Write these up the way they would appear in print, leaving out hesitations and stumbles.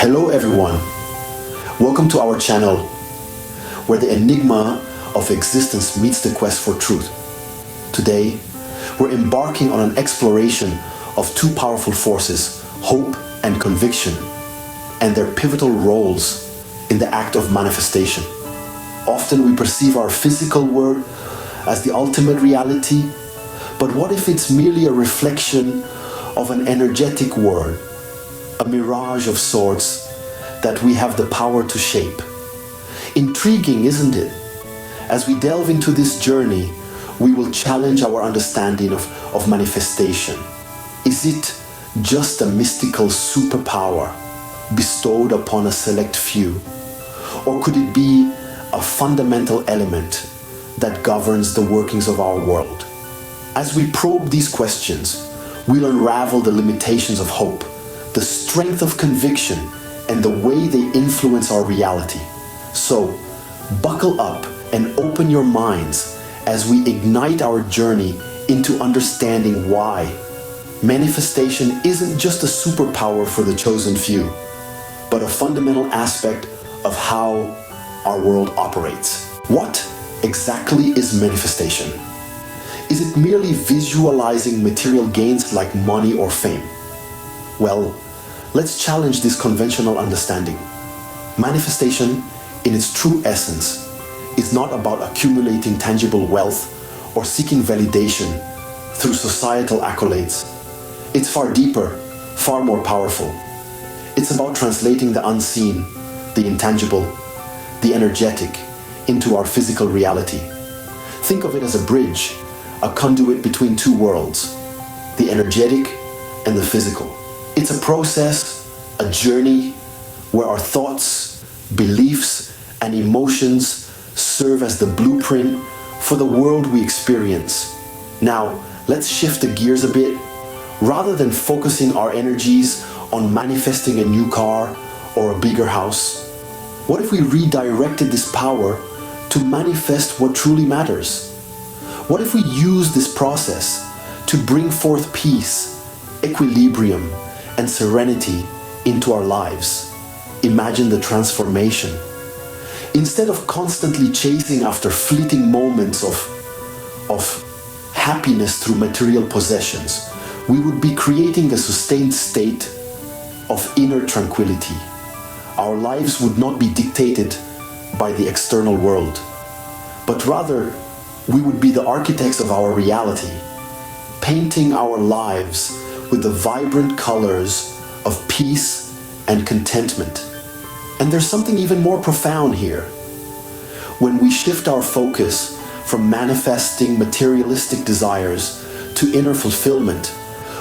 Hello everyone, welcome to our channel where the enigma of existence meets the quest for truth. Today, we're embarking on an exploration of two powerful forces, hope and conviction, and their pivotal roles in the act of manifestation. Often we perceive our physical world as the ultimate reality, but what if it's merely a reflection of an energetic world, a mirage of sorts that we have the power to shape? Intriguing, isn't it? As we delve into this journey, we will challenge our understanding of manifestation. Is it just a mystical superpower bestowed upon a select few? Or could it be a fundamental element that governs the workings of our world? As we probe these questions, we'll unravel the limitations of hope, the strength of conviction, and the way they influence our reality. So, buckle up and open your minds as we ignite our journey into understanding why manifestation isn't just a superpower for the chosen few, but a fundamental aspect of how our world operates. What exactly is manifestation? Is it merely visualizing material gains like money or fame? Well, let's challenge this conventional understanding. Manifestation, in its true essence, is not about accumulating tangible wealth or seeking validation through societal accolades. It's far deeper, far more powerful. It's about translating the unseen, the intangible, the energetic into our physical reality. Think of it as a bridge, a conduit between two worlds, the energetic and the physical. It's a process, a journey, where our thoughts, beliefs, and emotions serve as the blueprint for the world we experience. Now, let's shift the gears a bit. Rather than focusing our energies on manifesting a new car or a bigger house, what if we redirected this power to manifest what truly matters? What if we use this process to bring forth peace, equilibrium, and serenity into our lives? Imagine the transformation. Instead of constantly chasing after fleeting moments of happiness through material possessions, we would be creating a sustained state of inner tranquility. Our lives would not be dictated by the external world, but rather we would be the architects of our reality, painting our lives with the vibrant colors of peace and contentment. And there's something even more profound here. When we shift our focus from manifesting materialistic desires to inner fulfillment,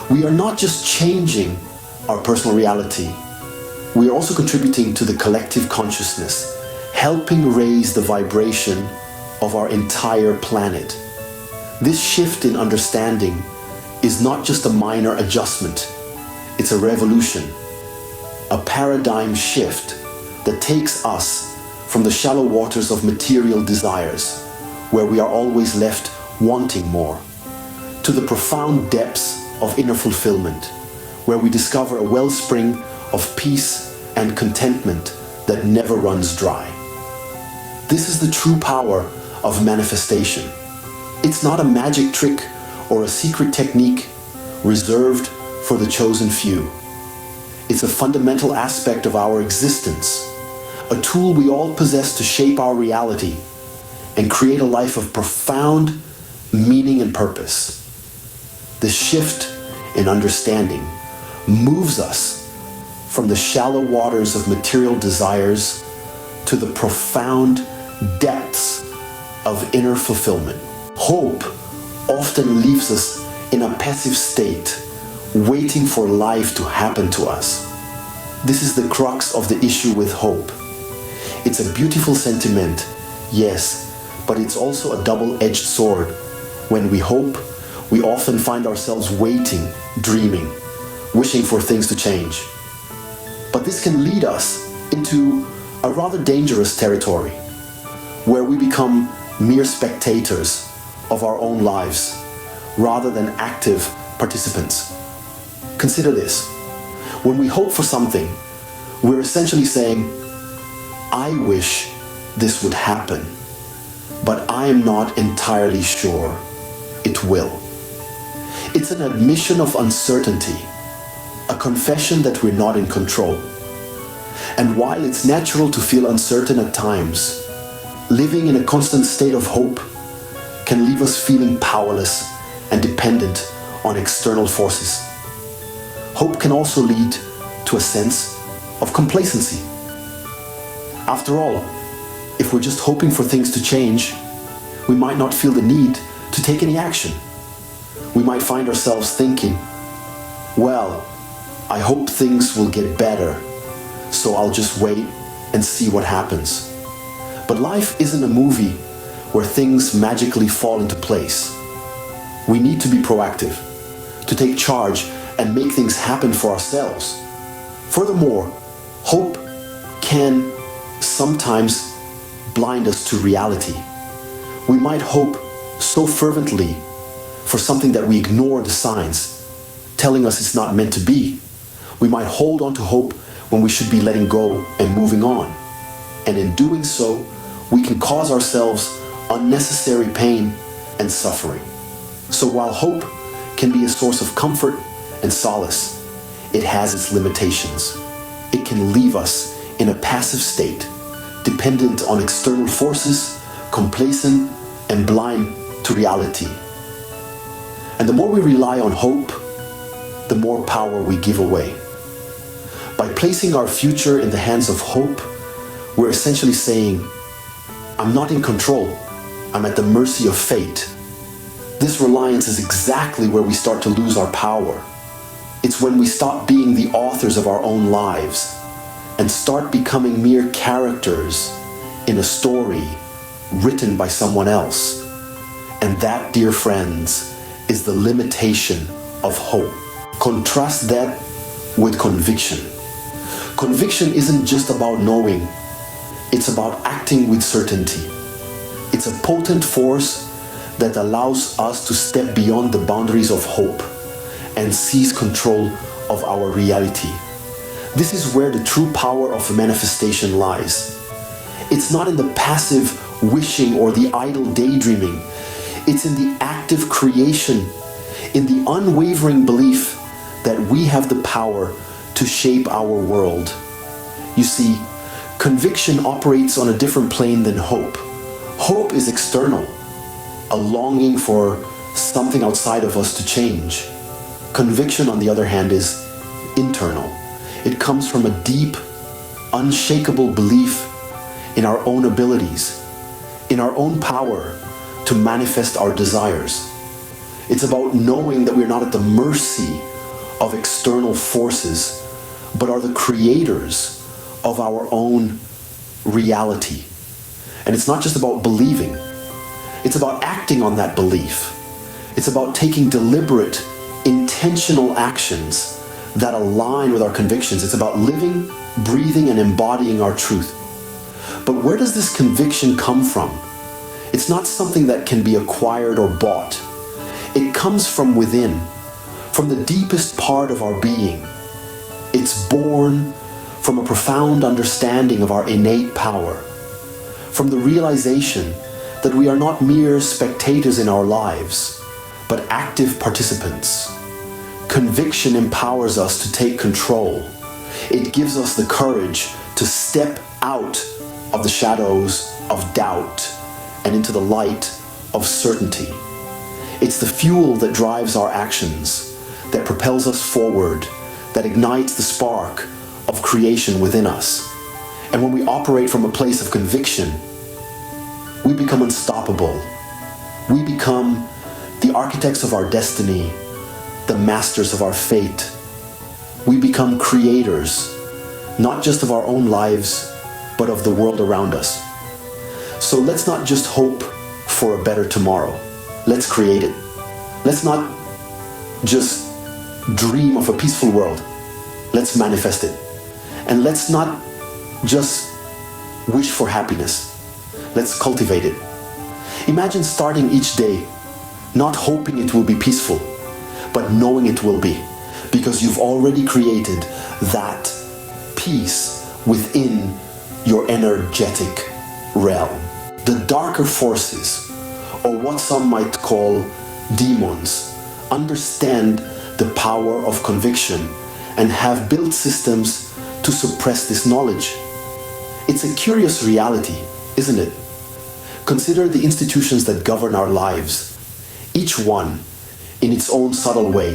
we are not just changing our personal reality, we are also contributing to the collective consciousness, helping raise the vibration of our entire planet. This shift in understanding is not just a minor adjustment, it's a revolution, a paradigm shift that takes us from the shallow waters of material desires, where we are always left wanting more, to the profound depths of inner fulfillment, where we discover a wellspring of peace and contentment that never runs dry. This is the true power of manifestation. It's not a magic trick or a secret technique reserved for the chosen few. It's a fundamental aspect of our existence, a tool we all possess to shape our reality and create a life of profound meaning and purpose. This shift in understanding moves us from the shallow waters of material desires to the profound depths of inner fulfillment. Hope often leaves us in a passive state, waiting for life to happen to us. This is the crux of the issue with hope. It's a beautiful sentiment, yes, but it's also a double-edged sword. When we hope, we often find ourselves waiting, dreaming, wishing for things to change. But this can lead us into a rather dangerous territory, where we become mere spectators of our own lives, rather than active participants. Consider this. When we hope for something, We're essentially saying, I wish this would happen, but I am not entirely sure it will. It's an admission of uncertainty, a confession that we're not in control. And while it's natural to feel uncertain at times, living in a constant state of hope can leave us feeling powerless and dependent on external forces. Hope can also lead to a sense of complacency. After all, if we're just hoping for things to change, we might not feel the need to take any action. We might find ourselves thinking, well, I hope things will get better, so I'll just wait and see what happens. But life isn't a movie where things magically fall into place. We need to be proactive, to take charge and make things happen for ourselves. Furthermore, hope can sometimes blind us to reality. We might hope so fervently for something that we ignore the signs telling us it's not meant to be. We might hold on to hope when we should be letting go and moving on. And in doing so, we can cause ourselves unnecessary pain and suffering. So while hope can be a source of comfort and solace, it has its limitations. It can leave us in a passive state, dependent on external forces, complacent and blind to reality. And the more we rely on hope, the more power we give away. By placing our future in the hands of hope, we're essentially saying, I'm not in control. I'm at the mercy of fate. This reliance is exactly where we start to lose our power. It's when we stop being the authors of our own lives and start becoming mere characters in a story written by someone else. And that, dear friends, is the limitation of hope. Contrast that with conviction. Conviction isn't just about knowing, it's about acting with certainty. It's a potent force that allows us to step beyond the boundaries of hope and seize control of our reality. This is where the true power of manifestation lies. It's not in the passive wishing or the idle daydreaming. It's in the active creation, in the unwavering belief that we have the power to shape our world. You see, conviction operates on a different plane than hope. Hope is external, a longing for something outside of us to change. Conviction, on the other hand, is internal. It comes from a deep, unshakable belief in our own abilities, in our own power to manifest our desires. It's about knowing that we're not at the mercy of external forces, but are the creators of our own reality. And it's not just about believing, it's about acting on that belief. It's about taking deliberate, intentional actions that align with our convictions. It's about living, breathing, and embodying our truth. But where does this conviction come from? It's not something that can be acquired or bought. It comes from within, from the deepest part of our being. It's born from a profound understanding of our innate power, from the realization that we are not mere spectators in our lives, but active participants. Conviction empowers us to take control. It gives us the courage to step out of the shadows of doubt and into the light of certainty. It's the fuel that drives our actions, that propels us forward, that ignites the spark of creation within us. And when we operate from a place of conviction, we become unstoppable. We become the architects of our destiny, the masters of our fate. We become creators, not just of our own lives, but of the world around us. So let's not just hope for a better tomorrow. Let's create it. Let's not just dream of a peaceful world. Let's manifest it. And let's not just wish for happiness. Let's cultivate it. Imagine starting each day not hoping it will be peaceful, but knowing it will be, because you've already created that peace within your energetic realm. The darker forces, or what some might call demons, understand the power of conviction and have built systems to suppress this knowledge. It's a curious reality, isn't it? Consider the institutions that govern our lives. Each one, in its own subtle way,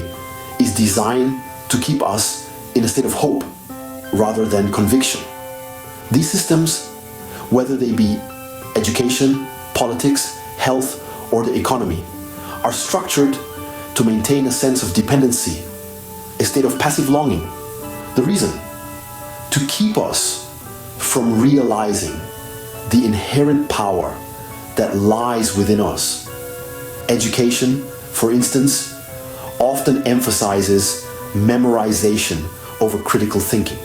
is designed to keep us in a state of hope rather than conviction. These systems, whether they be education, politics, health, or the economy, are structured to maintain a sense of dependency, a state of passive longing. The reason? To keep us from realizing the inherent power that lies within us. Education, for instance, often emphasizes memorization over critical thinking.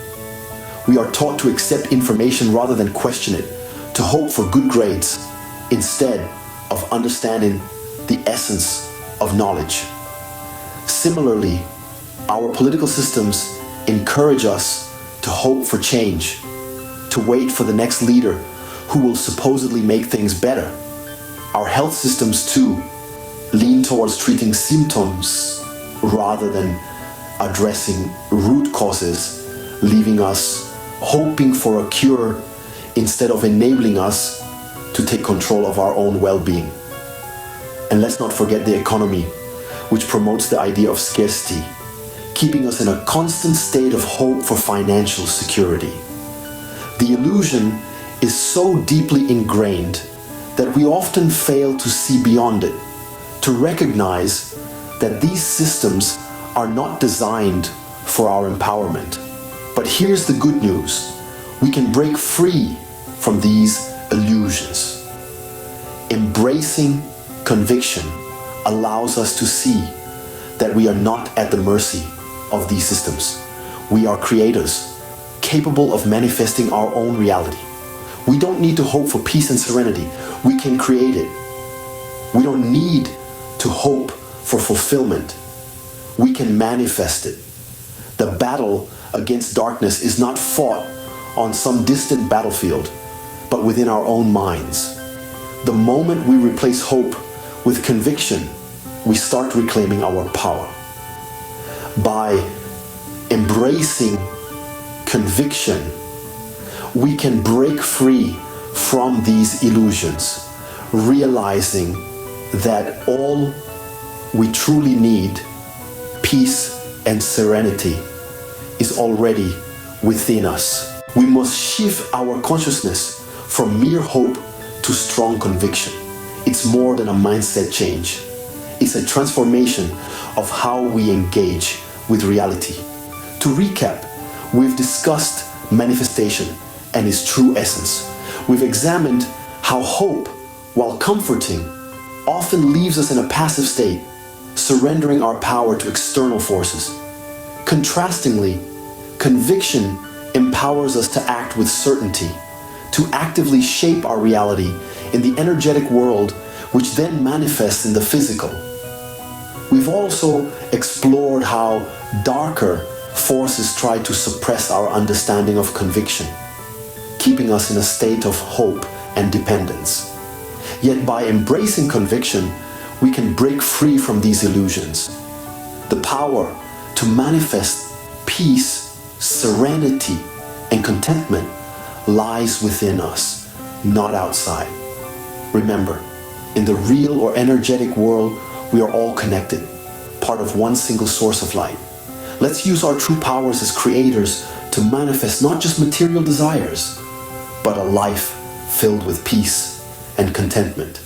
We are taught to accept information rather than question it, to hope for good grades instead of understanding the essence of knowledge. Similarly, our political systems encourage us to hope for change, to wait for the next leader who will supposedly make things better. Our health systems, too, lean towards treating symptoms rather than addressing root causes, leaving us hoping for a cure instead of enabling us to take control of our own well-being. And let's not forget the economy, which promotes the idea of scarcity, keeping us in a constant state of hope for financial security. The illusion is so deeply ingrained that we often fail to see beyond it, to recognize that these systems are not designed for our empowerment. But here's the good news. We can break free from these illusions. Embracing conviction allows us to see that we are not at the mercy of these systems. We are creators, capable of manifesting our own reality. We don't need to hope for peace and serenity. We can create it. We don't need to hope for fulfillment. We can manifest it. The battle against darkness is not fought on some distant battlefield, but within our own minds. The moment we replace hope with conviction, we start reclaiming our power. By embracing conviction, we can break free from these illusions, realizing that all we truly need, peace and serenity, is already within us. We must shift our consciousness from mere hope to strong conviction. It's more than a mindset change. It's a transformation of how we engage with reality. To recap, we've discussed manifestation and its true essence. We've examined how hope, while comforting, often leaves us in a passive state, surrendering our power to external forces. Contrastingly, conviction empowers us to act with certainty, to actively shape our reality in the energetic world, which then manifests in the physical. We've also explored how darker forces try to suppress our understanding of conviction, keeping us in a state of hope and dependence. Yet by embracing conviction, we can break free from these illusions. The power to manifest peace, serenity, and contentment lies within us, not outside. Remember, in the real or energetic world, we are all connected, part of one single source of light. Let's use our true powers as creators to manifest not just material desires, but a life filled with peace and contentment.